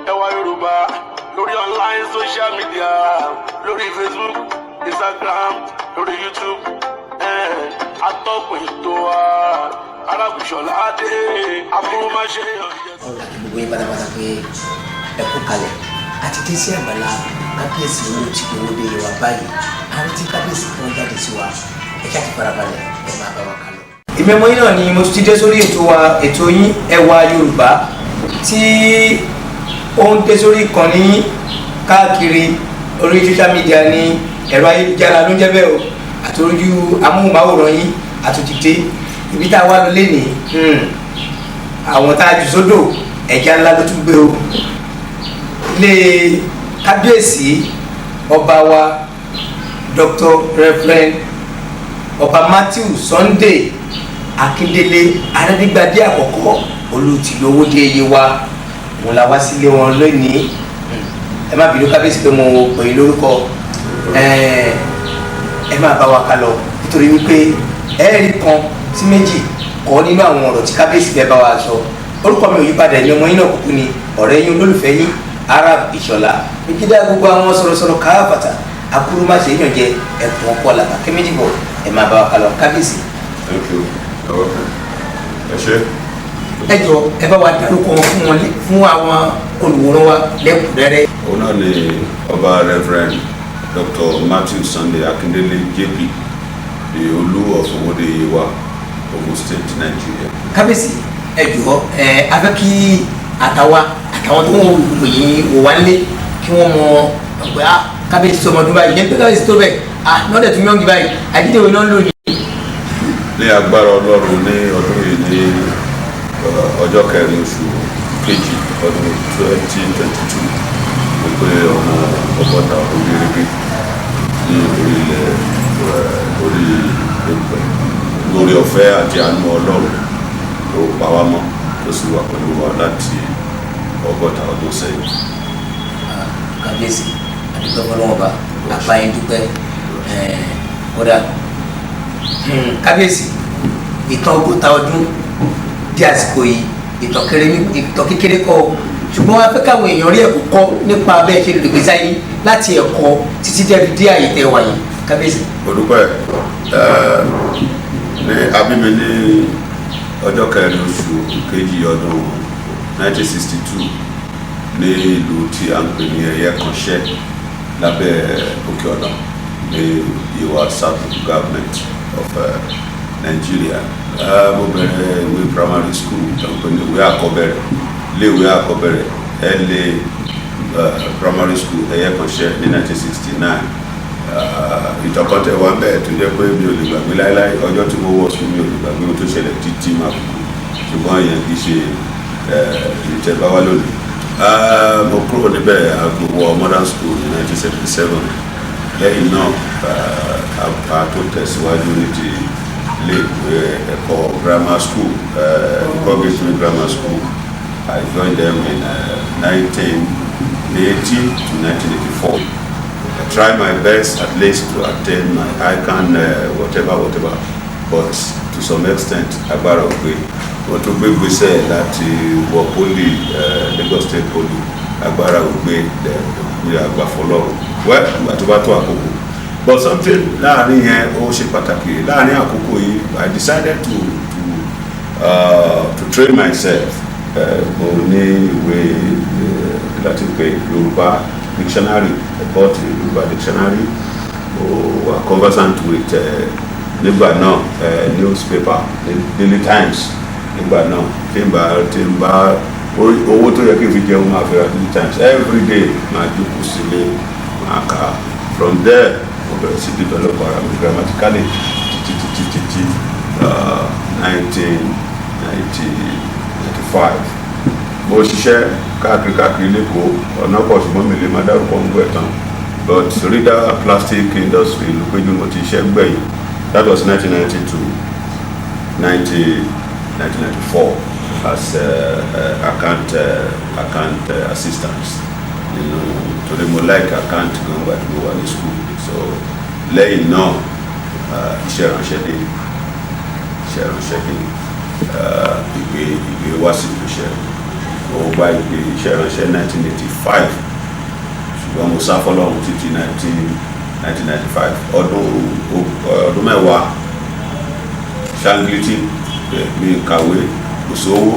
Yewa YORÀBÁ lórí online social media, lórí Facebook, Instagram, lórí YouTube, atọ́kùn ètò wa Arábìṣọ́ládé Akúrúmáṣe. ọ̀la kí gbogbo yín pátápátá pé ẹ kú kalẹ̀ àti dé sí àgbàlá kábíyèsí owó tí Owódé Yewa báyìí àwọn tí kábíyèsí kan jáde sí wa ẹ ṣáà ti farabalẹ̀ ẹ máa bá wa kálọ. ìmẹ̀mọ́ yín náà ni mo ti dé sórí ètò wa ètò yín Yewa YORÀBÁ tí ó ń dé sórí ìkànnì káàkiri orí social media ní ẹ̀rọ ayélujára ló ń jẹ́ bẹ́ẹ̀ o àti ojú amóhùnmáwòrán yín àtúntìdé ibi tá a wá lọ lénìí àwọn tá a jù sódò ẹja ńlá ló tún gbé o ilé kábíyèsí ọba wa Dr.Rev ọba Matthew Sunday Akíndélé Arébígbadé àkọ́kọ́ olùtìlú Owódé Yewa òun la wá sílé wọn lónìí ẹ má bínú kábíyèsí pé mo pè é lórúkọ ẹ má bá wa ká lọ nítorí wípé ẹ̀rí kan sí méjì kọ́ nínú àwọn ọ̀rọ̀ tí kábíyèsí fẹ́ bá wa sọ orúkọ mi ò yípadà ẹ̀yin ọmọ yín náà kúkú ni ọ̀rẹ́ yín olólùfẹ́ yín Arábìṣọ́lá ìjídá gbogbo àwọn sọ̀rọ̀sọ̀rọ̀ káàbàtà Akúrúmáṣe èèyàn jẹ ẹ̀kún ọkọ làbà kẹ́méjì bọ̀ ẹ má bá wa ká lọ kábíyèsí. ẹ jọ ẹ bá wa dárúkọ fún àwọn olùwòran wa lẹ́kùnrẹ́rẹ́. òun náà ni ọba Reverend Dr. Matthew Sunday Akíndélé JP the Olú of Owódé Yewa, Ògùn State, Nigeria. kábíyèsí ẹ jọ a fẹ́ kí àtàwọn tó ń wò yín wò wá nílé kí wọ́n mọ ọgbẹ́ kábíyèsí sọmọdún báyìí yẹn pé kábíyèsí tó bẹ̀ lọ́dẹ̀ tún yọ̀ǹgì báyìí àjídéwé náà ń lò ní. ní agbára Ọlọ́run ní ọdún yìí ní ọjọ́ kẹrin oṣù kejì ọdún 2022 mo pé ọmọ ọgọ́ta ọdún gẹ́gẹ́ ní orílẹ̀ orí ẹgbẹ́ lórí ọ̀fẹ́ àti àánú Ọlọ́run tó pa wá mọ́ tó sì wà pẹ̀lú wa láti ọgọ́ta ọdún sẹ́yìn. kábíyèsí àdúgbò fọlọ́wọ́ba àpáyé dúpẹ́ kódà kábíyèsí ìtàn ọgọ́ta ọdún di àsìkò yìí ìtàn kékeré kọ́ ṣùgbọ́n wọ́n á fẹ́ káwọn èèyàn rí ẹ̀kọ́ kọ́ nípa bẹ́ẹ̀ ṣe lè gbèsè ayé láti ẹ̀kọ́ títí dé àyè tẹ́ wáyé kábíyèsí. olùpẹ̀ ní abími ní ọjọ́ kẹrin oṣù kejì ọdún 1962 ní ìlú tí a ń pè ní Ẹ̀yẹ́kànṣẹ́ lábẹ́ Òkè Ọ̀nà ní Yewa South Government of Nigeria. Mo bẹ̀rẹ̀ ìwé primary school tó ń pè ní ìwé àkọ́bẹ̀rẹ̀ iléèwé àkọ́bẹ̀rẹ̀ LA primary school Ẹ̀yẹ́kànṣẹ́ ní 1969. Ìtọ́kọ́tẹ̀ wa bẹ́ẹ̀ tó jẹ́ pé mi ò lè gbàgbé láéláé ọjọ́ tí mo wọ̀ sí mi ò lè gbàgbé ohun tó ṣẹlẹ̀ títí máa kú ṣùgbọ́n èèyàn kì í ṣe ìjẹba wa lónìí. Mo kúrò níbẹ̀ wọ modern school ní 1977 lẹ́yìn náà a tó tẹ̀síwájú ní ti ilé-ìwé ẹ̀kọ́ grammar school Owódé grammar school. I joined them in 1980 to 1984. I tried my best at least to attain my ICAN whatever, but to some extent agbára ògbé wọ́n tó gbé gbèsè láti wọ poli Lagos State Poly agbára ògbé ní àgbàfọlọ́run well ìgbà tó bá tó àkókò but something láàrin yẹn ó ṣe pàtàkì láàrin àkókò yìí I decided to train myself. Mo ní ìwé láti pé Yorùbá dictionary bought Yorùbá dictionary were conversant with nígbà náà newspaper Daily Times nígbà náà tí n bá owó tó yẹ kí n fi jẹun máa fẹ́ ra Daily Times every day máa jókòó sílé máa kà from there mo bẹ̀rẹ̀ sí develop ara mi grammatically títí 1995 mo ṣiṣẹ́ káàkiri lẹ́kọ̀ọ́ ọ̀nà pọ̀ ṣùgbọ́n mi lè máa dárúkọ ń gbẹ̀ tán but reader plastic industry ló péjú mo ti ṣiṣẹ́ gbẹ̀yìn that was 1990 to 1994 as account assistant torí mo like account gan wà ní wà ní school so lẹ́yìn náà iṣẹ́ ránṣẹ́ dé ìgbé wá sí ìgbésẹ̀ ó gba ìgbé iṣẹ́ ìránṣẹ́ 1985 ṣùgbọ́n mo sá fọ́lọ́run títí 1995 ọdún mẹ́wàá ṣáńgìlítì mi kàwé kò sówó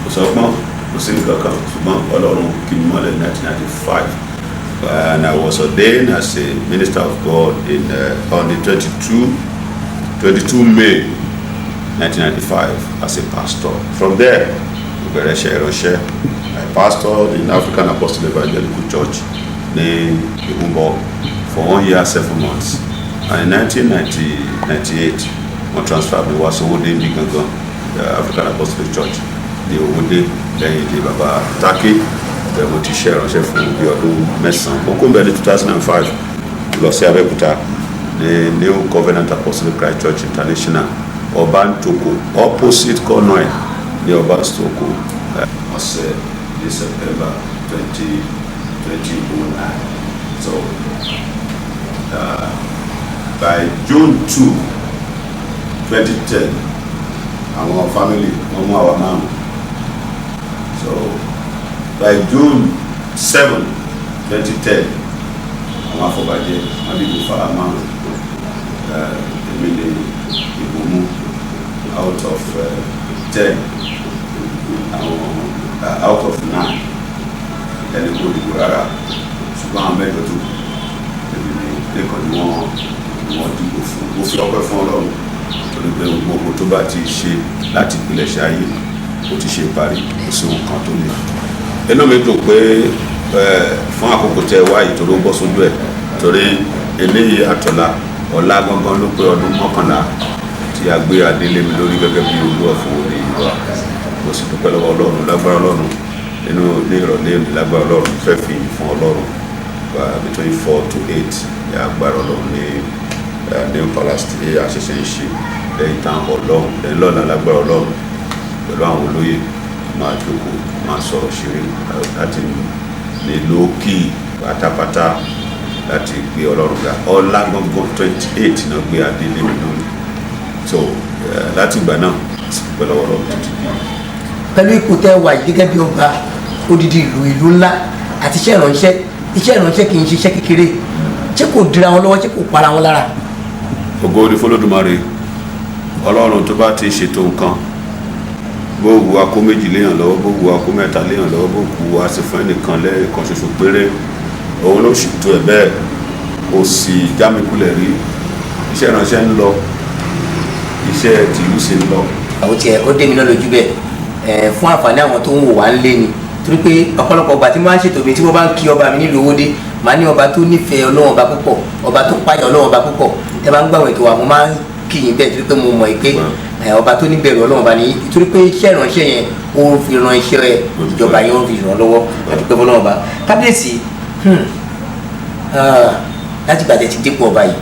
kò sọ́gbọ́n kò sí nǹkan kan ṣùgbọ́n Ọlọ́run kì mí mọ́lẹ̀ 1995 and I was ordained as a minister of God on the 22 May 1995 as a pastor. From there, I pastored in African Apostolic Evangelical Church in Ògùn for 1 year 7 months. And in 1998, I transferred to Owódé the African Apostolic Church, the Owódé, then the Baba Taki, the Motishare and Chef from the Messan. Okumbe 2005, Lossi Abekuta, the New Covenant Apostolic Christ Church International, Oban Toko, opposite Cornwall, the Oban Toko, was this September 2009. So, by June 2, 2010, our family, our mom. So, by June 7, 2010, our father, out of 10, out of 9, and it would be rara. So, I'm going to wọ́n dìbò fún ó fi ọpẹ́ fún Ọlọ́run torí pé gbogbo tó bá ti ṣe láti ìpìlẹ̀ ṣe ayé ó ti ṣe parí kò sí nǹkan tó lè. Inú mi dùn pé fún àkókò tẹ wá ìtòrò bọ́ sójú ẹ̀ torí eléyìí àtọ̀la ọ̀la gangan ló pé ọdún 11 tí a gbé adélé mi lórí gẹ́gẹ́ bí Olúwa fún orí ìwà mo sì dúpẹ́ lọ́wọ́ Ọlọ́run lágbára Ọlọ́run nínú ní ìrọ̀lẹ́ mi lágbára Ọlọ́run fẹ́ fi fún Ọlọ́run between 4 to 8 agbára Ọlọ́run ní new palace tí a ṣẹ̀ṣẹ̀ ń ṣe lẹ́yìn tán Ọlọ́run lẹ́yìn lọ́la lágbára Ọlọ́run pẹ̀lú àwọn olóyè máa jókòó máa sọ̀rọ̀ ṣeré láti lè lókì pátápátá láti gbé Ọlọ́run ga ọlá gbọ̀ngàn 28 náà gbé adélé mi lórí so láti ìgbà náà pẹ̀lú Ọlọ́run tó ti bí. pẹ̀lú ipò tẹ́ wà gẹ́gẹ́ bí ọba odidi ìlú ńlá àti iṣẹ́ ìránṣẹ́ kì í ṣiṣẹ́ kékeré ṣé kò dira wọn lọ́wọ́ ṣé kò para wọn lára. Ògo ni f'Olódùmarè Ọlọ́run tó bá ti ṣètò nǹkan bó wù wá kó méjì léèyàn lọ́wọ́ bó wù wá kó mẹ́ta léèyàn lọ́wọ́ bó wù wá sí fún ẹnìkan lẹ́ẹ̀kan ṣoṣo péré òun ló ṣètò ẹ̀ bẹ́ẹ̀ kò sì jámikúlẹ̀ rí iṣẹ́ ìránṣẹ́ ń lọ iṣẹ́ tìlú sì ń lọ. àwọn tiẹ̀ ó dé mi náà lójú bẹ́ẹ̀ fún àǹfààní àwọn tó ń wò wá ń lé ni torí pé ọ̀pọ̀lọpọ̀ ọgbà tí wọ́n á ṣètò mi tí wọ́n bá ń kí ọba mi nílùú Owódé màá ní ọba tó nífẹ̀ẹ́ Ọlọ́run ọba púpọ̀ ọba tó páyà Ọlọ́run ọba púpọ̀ tẹ́ bá ń gbàwọ̀ ètò wa mo máa ń kí yín bẹ́ẹ̀ torí pé mo mọ̀ pé ọba tó níbẹ̀rù Ọlọ́run ọba ní torí pé iṣẹ́ ìránṣẹ́ yẹn ó fi ran iṣẹ́ ìjọba yẹn ó fi ràn lọ́wọ́ àdúpẹ́ Ọlọ́run ọba Kábíyèsí láti gbàdé ti dépò ọba yìí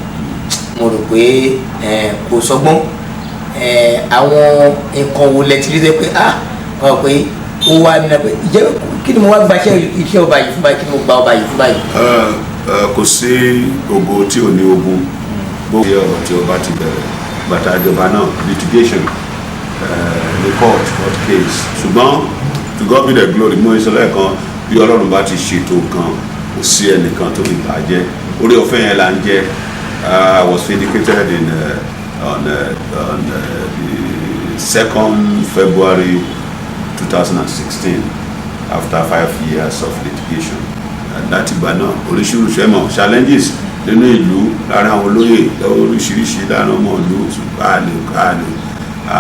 mo rò pé kò sọgbọ́n àwọn nǹkan wo lẹ ti rí pé pé ó wá nínú pé ìjẹ́ kí ni mo wá gba iṣẹ́ ọba yìí fún báyìí kí ni mo gba ọba yìí fún báyìí. kò sí ògo tí ò ní ogun gbogbo ọ̀rọ̀ tí ọba ti bẹ̀rẹ̀ bàtà ìjọba náà litigation the court case ṣùgbọ́n to God be the glory mú ìṣẹ̀lẹ̀ kan bí Ọlọ́run bá ti ṣètò kan kò sí ẹnìkan tó lè bàjẹ́ orí ọ̀fẹ́ yẹn là ń jẹ́ I was vindicated on the 2nd February 2016 after 5 years of litigation. Láti ìgbà náà oríṣiríṣi ẹ̀mọ̀ challenges nínú ìlú lára àwọn olóyè oríṣiríṣi lára ọmọ ìlú a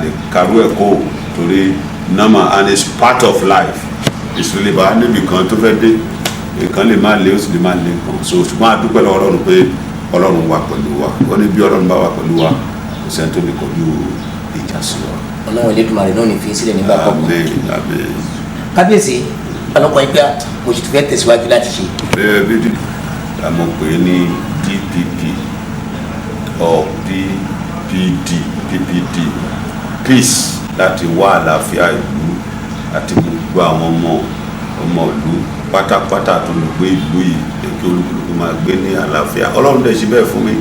lè karú ẹ̀kọ́ torí normal and it's part of life. Ìṣòlè bá níbi kan tó fẹ́ dé nǹkan lè máa lé ó sì lè máa lé nǹkan so ṣùgbọ́n a dúpẹ́ lọ́wọ́ Ọlọ́run pé Ọlọ́run wà pẹ̀lú wa ó ní bí Ọlọ́run bá wà pẹ̀lú wa kò sẹ́ni tó lè kọjú ìjà sí wa. Ọlọ́run Elédùmarè náà ní fi sílẹ̀ nígbà kọ̀ọ̀kan. Àmín. Kábíyèsí ọlọ́kọ̀ yín pé mo sì tún fẹ́ tẹ̀síwájú láti ṣe. bẹ́ẹ̀ bí mo pè é ní DPP or PPD peace láti wá àlàáfíà ìlú àti gbogbo àwọn ọmọ ìlú pátápátá tó lè gbé ìlú yìí èké olúkúlùkù máa gbé ní àlàáfíà Ọlọ́run dẹ̀ ṣe bẹ́ẹ̀ fún mi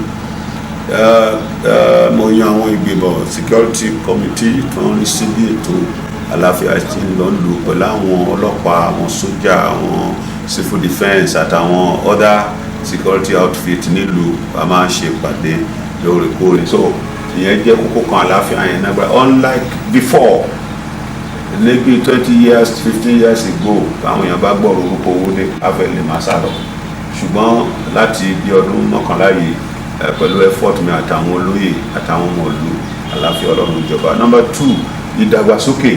mo yan àwọn ìgbìmọ̀ security committee tó ń rí sí bí ètò àlàáfíà tí ń lọ lò pẹ̀lú àwọn ọlọ́pàá, àwọn sójà, àwọn civil defence àtàwọn other security outfit nílùú. A máa ń ṣe ìpàdé lóòrèkóòrè, so ìyẹn jẹ́ kókó kan àlàáfíà yẹn náà. Unlike before, maybe 20 years 15 years ago, àwọn èèyàn bá gbọ́ orúkọ Owódé afẹ́ lè máa sá lọ, ṣùgbọ́n láti bí ọdún mọ́kànlá yìí pẹ̀lú effort mi àtàwọn olóyè àtàwọn ọmọ ìlú, àlàáfíà Ọlọ́run ìjọba. Number 2, ìdàgbàsókè,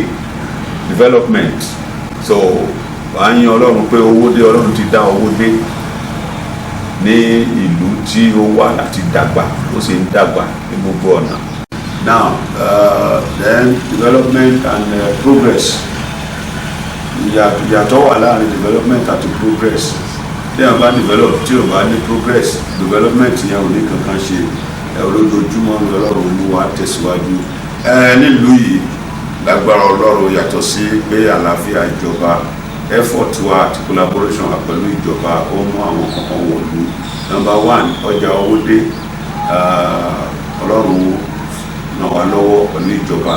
development. So à ń yan Ọlọ́run pé Owódé, Ọlọ́run ti dá Owódé ní ìlú tí ó wà láti dàgbà, ó sì ń dàgbà ní gbogbo ọ̀nà. Now then development and progress. Ìyàtọ̀ wà láàrin development àti progress. Tí a bá develop tí o bá ní progress, development yẹn ò ní kankan ṣe. Olójoojúmọ́ ní Ọlọ́run mú wa tẹ̀síwájú. Nílùú yìí lágbára Ọlọ́run, yàtọ̀ sí pé àlàáfíà ìjọba, effort wa àti collaboration wa pẹ̀lú ìjọba ó mú àwọn kankan wọ̀lú. Number 1, ọjà Owódé, Ọlọ́run ràn wá lọ́wọ́ pẹ̀lú ìjọba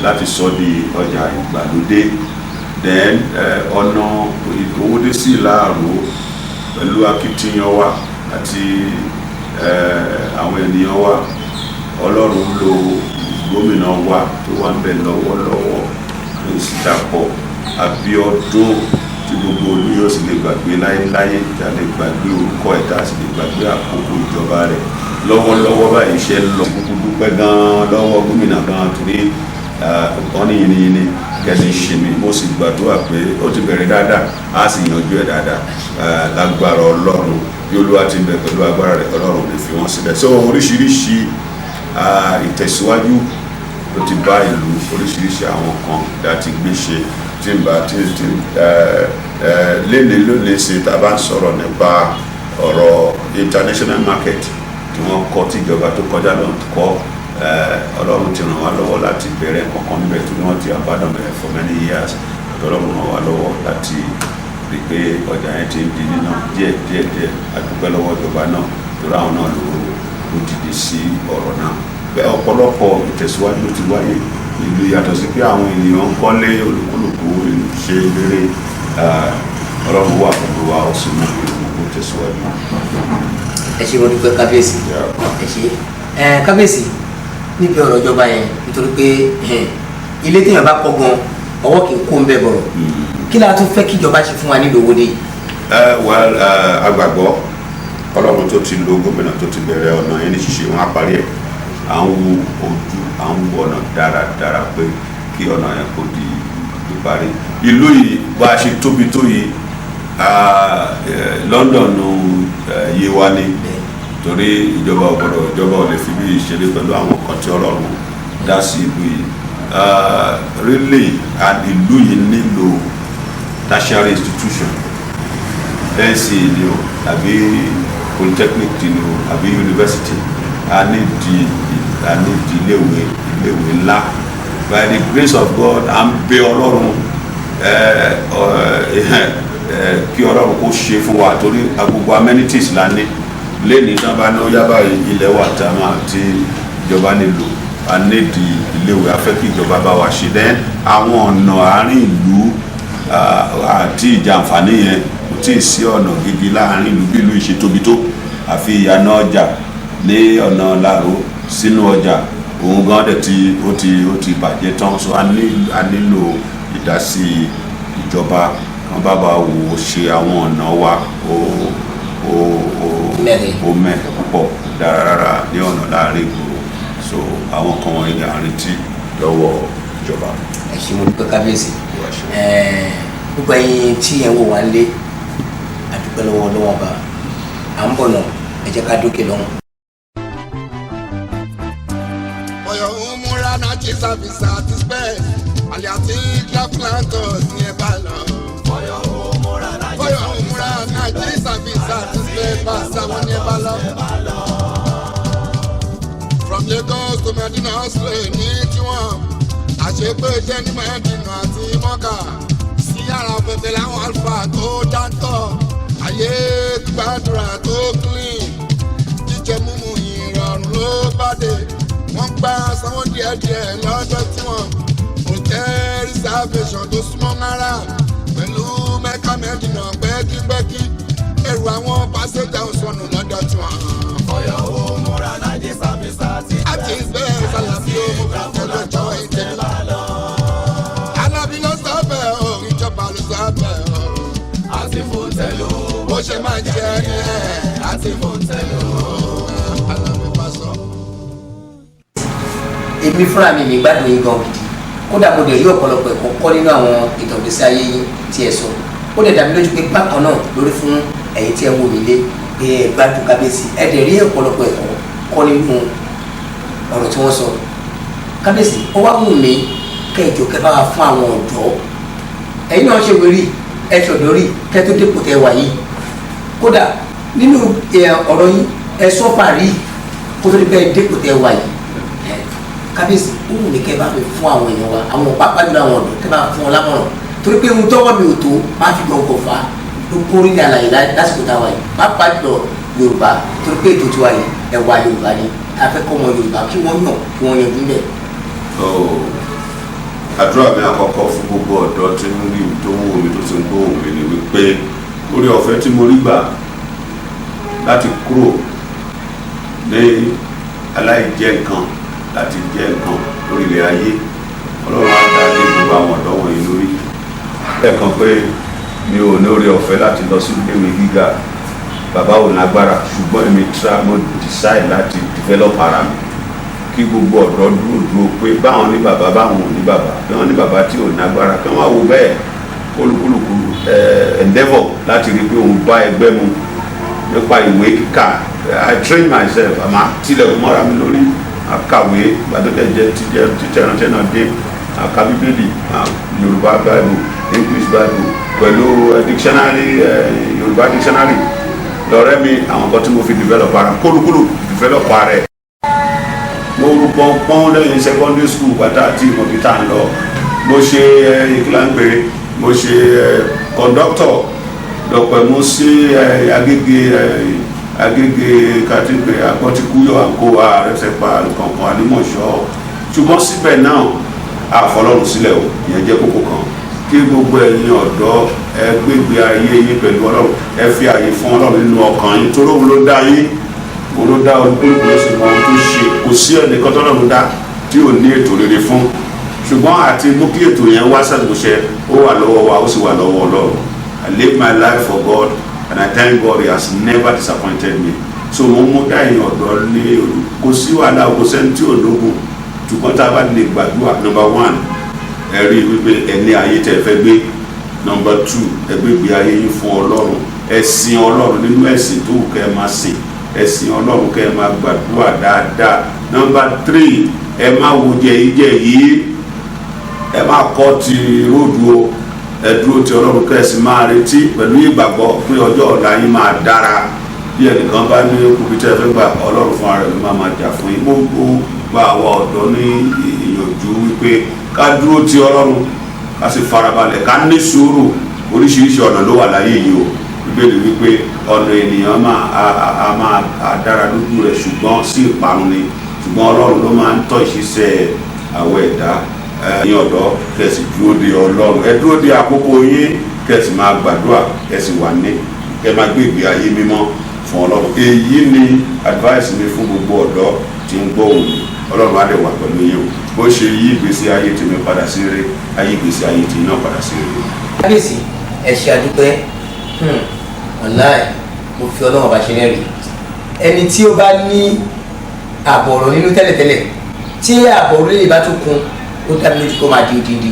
láti sọ di ọjà ìgbàlódé. Then ọ̀nà Owódé sí Ìlà-Àró pẹ̀lú akitiyan wa àti àwọn ènìyàn wa, Ọlọ́run lo gómìnà wa tó wà ń bẹ̀ lọ́wọ́lọ́wọ́ Dàpọ̀ Abíọ́dún, tí gbogbo olú yóò sì lè gbàgbé láyéláyé, tí a lè gbàgbé orúkọ ẹ̀, tá a sì lè gbàgbé àkókò ìjọba rẹ̀. Lọ́wọ́lọ́wọ́ báyìí iṣẹ́ lọ. Kúkú dúpẹ́ gan-an lọ́wọ́ gómìnà gan-an torí ọ̀kan ní yìnyín kẹ́ni ṣe mi. Mo sì gbàdúrà pé ó ti bẹ̀rẹ̀ dáadáa, á sì yanjú ẹ̀ dáadáa lágbára Ọlọ́run. Bí Olúwa ti ń bẹ pẹ̀lú agbára rẹ̀, Ọlọ́run lè fi wọ́n sílẹ̀. So oríṣiríṣi ìtẹ̀síwájú ló ti bá ìlú, oríṣiríṣi àwọn kan láti gbé ṣe tí ń bá léni lónìí ṣe. Tá a bá ń sọ̀rọ̀ nípa ọ̀rọ̀ international market tí wọ́n kọ́, tí ìjọba tó kọjá lọ kọ́, Ọlọ́run ti ràn wá lọ́wọ́ láti bẹ̀rẹ̀ kankan níbẹ̀ tí wọ́n ti abandon bẹ̀rẹ̀ for many years. Ọlọ́run ràn wá lọ́wọ́ láti rí i pé ọjà yẹn ti ń di níná díẹ̀. A dúpẹ́ lọ́wọ́ ìjọba náà torí àwọn náà ló dìde sí ọ̀rọ̀ náà. Bẹ́ẹ̀ ọ̀pọ̀lọpọ̀ ìtẹ̀síwájú ló ti wáyé ìlú, yàtọ̀ sí pé àwọn ènìyàn ń kọ́lé olúkúlùkù ṣe rere. Ọlọ́run wà pẹ̀lú wa, ó sì mú ìlú tẹ̀síwájú. Ẹ ṣé mo dúpẹ́ Kábíèsí. Ẹ ṣé Kábíèsí, níbi ọ̀rọ̀ ìjọba yẹn, nítorí pé ilé téèyàn bá kọ́ gan ọwọ́ kì í kó ń bẹ̀ bọ̀rọ̀. Kí la tún fẹ́ kí ìjọba ṣe fún wa nílùú Owódé? Agbàgbọ́ Ọlọ́run tó ti lo gómìnà tó ti bẹ̀rẹ̀ ọ̀nà yẹn ní ṣíṣe, wọn á parí ẹ̀. À ń wo ojú, à ń wo ọ̀nà dáradára pé kí ọ̀nà yẹn kó di ìparí. Ìlú yìí bá a ṣe tóbi tó yìí, London Yewa ni, torí ìjọba ò lè fi bí ìṣeré pẹ̀lú àwọn kan tí Ọlọ́run dá sí ìlú yìí. Really, ìlú yìí nílò tertiary institution, NC ni o àbí polytechnic ni o àbí university. A ní iléèwé ńlá. By the grace of God, à ń bẹ Ọlọ́run kí Ọlọ́run kó ṣe fún wa, torí gbogbo amenities la ní. Lẹ́ni náà bá ní ó yá báyìí ilẹ̀ wà tí ìjọba nílò, a ní di iléèwé. A fẹ́ kí ìjọba bá wa ṣe. Then àwọn ọ̀nà àárín ìlú àti ìjàǹfààní yẹn kò tí ì sí ọ̀nà gidi láàárín ìlú bí ìlú ìṣe tóbi tó. Àfi ìyànà ọjà ní ọ̀nà Ìlà-Àró sínú ọjà, òun gan dẹ̀ ó ti bàjẹ́ tán. So a nílò ìdásí ìjọba kan bá wò ó ṣe àwọn ọ̀nà wa ó mẹ́ púpọ̀ dáradára ní ọ̀nà láàrin ìgboro. So àwọn kan wọ̀nyí ni à ń retí lọ́wọ́ ìjọba. Ẹ ṣé mo dúpẹ́ Kábíèsí. Gbogbo ẹ̀yin tí ẹ̀ ń wò wá lé, a dúpẹ́ lọ́wọ́ Ọlọ́run Ọba. À ń bọ̀ náà, ẹ jẹ́ ká dókè lọ́hùn. Service at his best, Aliatic Plantos nearby. For your Nigeria service at his best, Passawan nearby. From Lagos to Medina, Australia, need you one. I should put any Medina at the Mocha. Sierra Pepela Alpha, go down top. I hate Badra, go clean. Teacher Mumu. tó bá dé wọ́n gbá sanwó díẹ̀díẹ̀ lọ́jọ́ tí wọ́n hotel reservation tó súnmọ́ rárá pẹ̀lú mẹ́ka mẹ́dínà pẹ́kípẹ́kí ẹrù àwọn pàṣẹjà ń sọnù lọ́jọ́ tí wọ́n. ọ̀yọ̀wò múra láti sàmìsà tí àti bẹ́ẹ̀ sàlàbí ó mú kí lọ́jọ́ ìtẹ́lá. alábí ló sọ bẹ́ẹ̀ o ìjọba ló sọ bẹ́ẹ̀ o. àti fòtẹ́lù bó ṣe máa jẹ́ ní ẹ̀ àti fòtẹ́lù. alábí bá sọ. èmi fúnra mi gbádùn yín gan gidi kódà mo dẹ̀ rí ọ̀pọ̀lọpọ̀ ẹ̀kọ́ kọ́ nínú àwọn ìtàn ìgbésí ayé yín tí ẹ sọ ó dẹ̀ dá mi lójú pé bákan náà lórí fún ẹ̀yin tí ẹ wò mí lé pé ẹ gbádùn kábíyèsí ẹ dẹ̀ rí ọ̀pọ̀lọpọ̀ ẹ̀kọ́ kọ́ nínú ọ̀rọ̀ tí wọ́n sọ kábíyèsí ó wá wù mí kẹjọ kẹ bá wa fún àwọn ọ̀dọ́ ẹ̀yin náà ṣe wérí ẹ ṣọ̀dọ́ rí kẹ tó dépò tẹ wà yìí kódà nínú ọ̀rọ̀ yín ẹ sọ parí kó tó dé bẹ́ẹ̀ dépò tẹ wà yìí kábíyèsí ó wù mí kẹ́ bá mi fún àwọn èèyàn wa àwọn pápá jùlọ àwọn ọ̀dọ́ kẹ́ bá fún wọn lámọ̀ràn torí pé ohun tọ́wọ́ mi ò tó máa fi gbọ̀ngàn fa ló kórè ní àlàyé lásìkò táwa yìí pápá jùlọ Yorùbá torí pé ètò tiwa yìí ẹwà Yorùbá ni afẹ́kọ́ ọmọ Yorùbá kí wọ́n yàn kí wọ́n yanjú bẹ́ẹ̀. àdúrà mi àkọ́kọ́ fún gbogbo ọ̀dọ́ tí ń rí tó ń wò mí tó ti ń gbóhùn mi ni wípé orí ọ̀fẹ́ tí mo rí gbà láti kúrò ní aláìjẹ́ nǹkan láti jẹ́ nǹkan lórí ilẹ̀ ayé Ọlọ́run á dá lé gbogbo àwọn ọ̀dọ́ wọ̀nyí lórí lẹ́ẹ̀kan pé mi ò ní orí ọ̀fẹ́ láti lọ sí ilé-ìwé gíga bàbá ò lágbára ṣùgbọ́n èmi mo decide láti develop ara mi kí gbogbo ọ̀dọ́ dúró pé báwọn ní bàbá báwọn ò ní bàbá bí wọ́n ní bàbá tí ò lágbára kí wọ́n wo bẹ́ẹ̀ olúkúlùkù endeavour láti rí pé òun bá ẹgbẹ́ mu nípa ìwé kíkà I train myself àmà tilẹ̀kùn mọ́ra mi lórí akàwé gbàdúgbò títẹ̀ rántẹ́ náà dé aka Bíbélì Yorùbá Bible English Bible pẹ̀lú dictionary Yorùbá dictionary lọ́rẹ́ mi àwọn kan tí mo fi develop ara kólúkúlù develop ara ẹ̀ mo rú pọ́npọ́n lẹ́yìn secondary school bàtà àti kọ̀mpútà ń lọ mo ṣe ìkìlánpé mo ṣe conductor lọ́pẹ̀ mo ṣe Agége kàtíkè agbọ́tíkúyọ̀ àgó àrẹsẹ̀pá kankan ànímọ̀ṣọ́ ṣùgbọ́n síbẹ̀ náà àfọlọ́run sílẹ̀ o ìyẹn jẹ́ kókó kan kí gbogbo ẹ̀yin ọ̀dọ́ ẹ gbégbé ayé yín pẹ̀lú Ọlọ́run ẹ fi àyè fún Ọlọ́run nínú ọkàn yín torí òun ló dá yín òun ló dá olúkúlùkù ló sì mọ ohun tó ṣe kò sí ẹnìkan tọ́lọ́run dá tí ò ní ètò rere fún ṣùgbọ́n àti mú kí ètò yẹn wá sàgbọ̀ṣẹ ó wà lọ́wọ́ wa ó sì wà lọ́wọ́ Ọlọ́run I live my life for God and I thank God he has never disappointed me so mo mú dáhìn ọ̀dọ́ ní olú kò sí wàhálà kò sẹ́ni tí ò lógun ṣùgbọ́n tá a bá lè gbàdúrà number one ẹ rí i wípé ẹni ayé tẹ fẹ́ gbé number two ẹ gbégbé ayé yín fún Ọlọ́run ẹ sìn Ọlọ́run nínú ẹ̀sìn tó kẹ́ ẹ máa sìn ẹ sìn Ọlọ́run kẹ́ ẹ máa gbàdúrà dáadáa number three ẹ má wo jẹ yìí ẹ má kọ́ ti róòdù o ẹ dúró ti Ọlọ́run kẹ́ ẹ sì máa retí pẹ̀lú ìgbàgbọ́ pé ọjọ́ ọ̀la yín máa dára bí ẹnìkan bá ní kúbi tẹ́ ẹ fẹ́ gbà Ọlọ́run fún ara rẹ̀ máa jà fún yín gbogbo gba àwọn ọ̀dọ́ ní ìyànjú wípé ká dúró ti Ọlọ́run ká sì farabalẹ̀ ká ní sùúrù oríṣiríṣi ọ̀nà ló wà láyé yìí o Bíbélì wípé ọ̀nà ènìyàn máa dára lójú rẹ̀ ṣùgbọ́n sí ìparun ni ṣùgbọ́n Ọlọ́run ló máa ń tọ́ ìṣiṣẹ́ àwọ̀ ẹ̀dá ẹ̀yin ọ̀dọ́ kẹ̀sì dúró de Ọlọ́run ẹ dúró de àkókò yín kẹ̀sì máa gbàdúrà kẹ̀sì wà ní kẹ̀ máa gbé ìgbé ayé mímọ́ fún Ọlọ́run èyí ni advice mi fún gbogbo ọ̀dọ́ tí ń gbọ́ òun Ọlọ́run á dẹ̀ wà pẹ̀lú yín o bó ṣe yí ìgbésí ayé tèmi padà sí rere ayé ìgbésí ayé tèmi náà padà sí rere. Kábíyèsí ẹ ṣe àdúpẹ́ ọ̀láì mo fi Ọlọ́run bá ṣe lẹ́rìí ẹni tí ó bá ní ààbọ̀ ọ̀rọ̀ nínú tẹ́lẹ̀tẹ́lẹ̀ tí ààbọ̀ orílẹ̀ bá tún kún ó dá mi lójú kó máa di odidi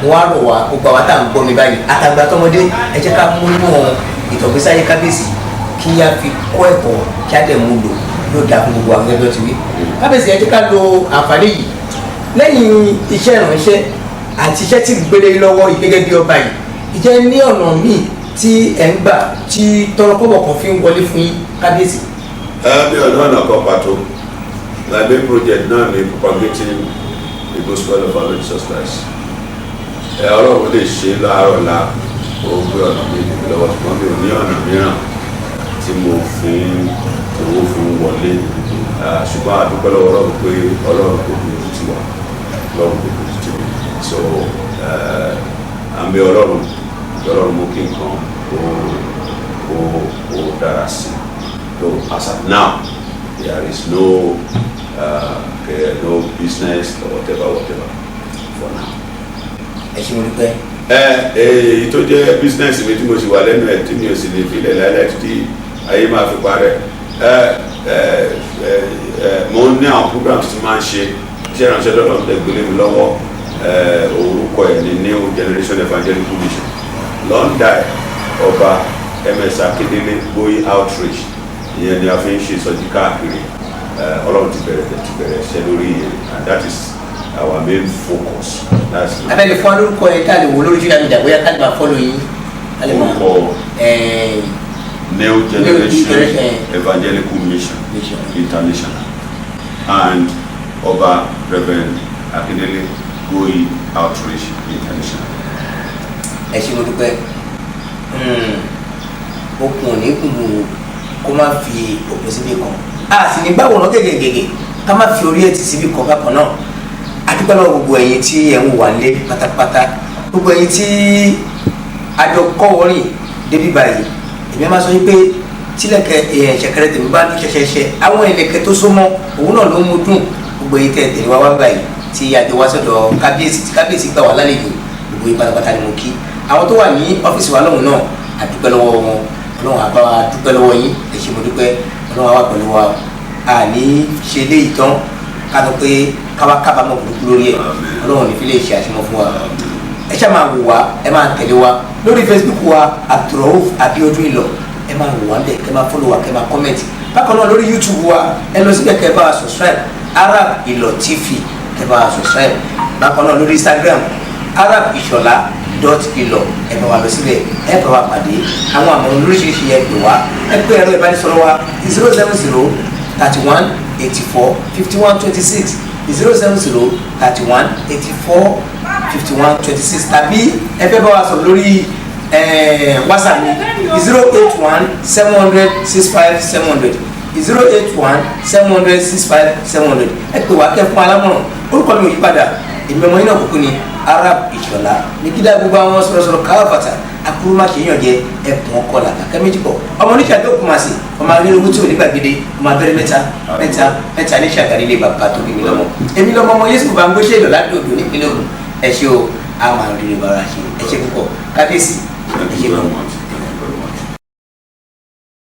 wọn á rọ̀ wá gbogbo àwọn tá à ń gbọ́ mi báyìí àtàgbà tọmọdé ẹ jẹ́ ká mú náà ìtọ̀gbésí ayé Kábíyèsí kí a fi kọ́ ẹ̀kọ́ kí a dẹ̀ mú lò yóò dáa fún gbogbo àwọn ẹgbẹ́ tó wí. Kábíyèsí ẹ jẹ́ ká lo àǹfààní yìí lẹ́yìn iṣẹ́ ìránṣẹ́ àti iṣẹ́ tí gbélé lọ́wọ́ gẹ́gẹ́ bí ọba yìí ìjẹ́ ní ọ̀nà míì tí ẹ̀ ń gbà tí tọrọkọ́bọ̀ kan fi ń wọlé fún yín Kábíyèsí. bí ọ̀nà kan pàtó lábẹ́ project náà ní propagating the gospel of our Lord Jesus Christ Ọlọ́run lè ṣe láàárọ̀ la ó gbé ọ̀nà méjì lọ́wọ́ ṣùgbọ́n mi ò ní ọ̀nà mìíràn tí mo fi owó fi ń wọlé ṣùgbọ́n àdúpẹ́ lọ́wọ́ Ọlọ́run pé Ọlọ́run kò gbòòrò ti wà Ọlọ́run kò gbòòrò ti wà so àmì Ọlọ́run mú kí nǹkan ó dára sí so as at now there is no business or whatever for now. ẹ ṣe mo dúpẹ́. èyí tó jẹ́ business mi tí mo sì wà lẹ́nu ẹ̀ tí mi ò sì lè fi lẹ̀ láìláì títí ayé máa fi parẹ́ mo ní àwọn programs tí máa ń ṣe iṣẹ́ ìránṣẹ́ lọ́dọ̀ gbélé mi lọ́wọ́ orúkọ ẹ̀ ní New Generation Evangelical Mission London ọba M.S.Akíndélé boy outreach ìyẹn ni a fi ń ṣe ìsọjí káàkiri Ọlọ́run ti bẹ̀rẹ̀ ṣe lórí yẹn and that is our main focus. abẹ́lẹ̀ fún alórúkọ ẹ̀ ká lè wò lórí fídíò àmìjà bóyá ká lè máa fọ́lọ̀ yín. orúkọ New Generation Evangelical Mission International and ọba Reverend Akíndélé boy outreach international. ẹ ṣe mo dúpẹ́ okùn ò ní kùn kó má fi òpin síbí kan a sì ní gbàgbọ́ náà gègé ká má fi orí ẹ̀ tì síbí kan bákan náà adúpẹ́ lọ́wọ́ gbogbo ẹ̀yin tí ẹ̀ ń wà lé pátápátá gbogbo ẹ̀yin tí àjọ kọ́wọ́rìn débi báyìí èmi máa sọ yín pé tílẹ̀kẹ̀ ṣẹ̀kẹ̀rẹ̀ tèmi bá ní ṣẹṣẹṣẹ àwọn ẹlẹ́kẹ̀ tó so mọ́ òun náà ló ń mú dùn gbogbo ẹ̀yin tẹ̀ tẹ̀lé wá báyìí tí àjọ wá sọ́dọ̀ kábíyèsí tí kábíyèsí gbà wá lálejò gbogbo yín pátápátá ni mo kí àwọn tó wà ní ọ́fíìsì wa lọ́hùn náà àdúpẹ́ lọ́wọ́ wọn Ọlọ́run àbá wa dúpẹ́ lọ́wọ́ yín ẹ ṣé mo dúpẹ́ Ọlọ́run àwa pẹ̀lú wa àní ṣe lé ìtàn ká tó pé kábàámọ̀ burúkú lórí ẹ̀ Ọlọ́run ní fi lè ṣe àṣemọ́ fún wa ẹ ṣáà máa wò wá ẹ máa tẹ̀lé wa lórí Facebook wa Dr.Rev Abiodun Ìlọ̀ ẹ máa wò wá bẹ́ẹ̀ kẹ́ máa follow wa kẹ́ máa comment bákan náà lórí YouTube wa ẹ lọ síbẹ̀ kẹ́ bá wa subscribe Arab Ìlọ̀ TV kẹ́ bá wa subscribe bákan náà lórí Instagram arabishola.ilo ẹ bá wa lọ síbẹ̀ ẹ bá wa pàdé àwọn àmọ̀ràn lóríṣiríṣi ẹ pè wá ẹ pé ẹ̀rọ ìbánisọ̀rọ̀ wa 070 31 84 51 26 070 31 84 51 26 tàbí ẹ fẹ́ bá wa sọ̀rọ̀ lórí WhatsApp mi 081 700 65 700 081 700 65 700 ẹ pè wá kẹ́ fún alámọ̀ràn orúkọ mi ò yí padà èmi ọmọ yín náà kúkú ni Arab Ìṣọ̀lá ní kí dáa gbogbo àwọn sọ̀rọ̀sọ̀rọ̀ káwáfàtà akúrúmá kì í yàn jẹ ẹkùn ọkọ làkà kẹ́méjì pọ̀ ọmọ oníṣẹ́ àti òkú màsì ọmọ arínúwó tí ò ní gbàgede ọmọ abẹ́rẹ́ mẹ́ta ní ṣàgàrí ilé bàbá tó bí mi lọ́mọ èmi lọ́mọ ọmọ Yéṣu bá ń gbéṣẹ́ ìlọ ládòdò nípínlẹ̀ Ògùn ẹ ṣé o a máa rí rí bára ṣe ẹ ṣé púpọ̀ kábíyèsí ẹ ṣé púpọ̀.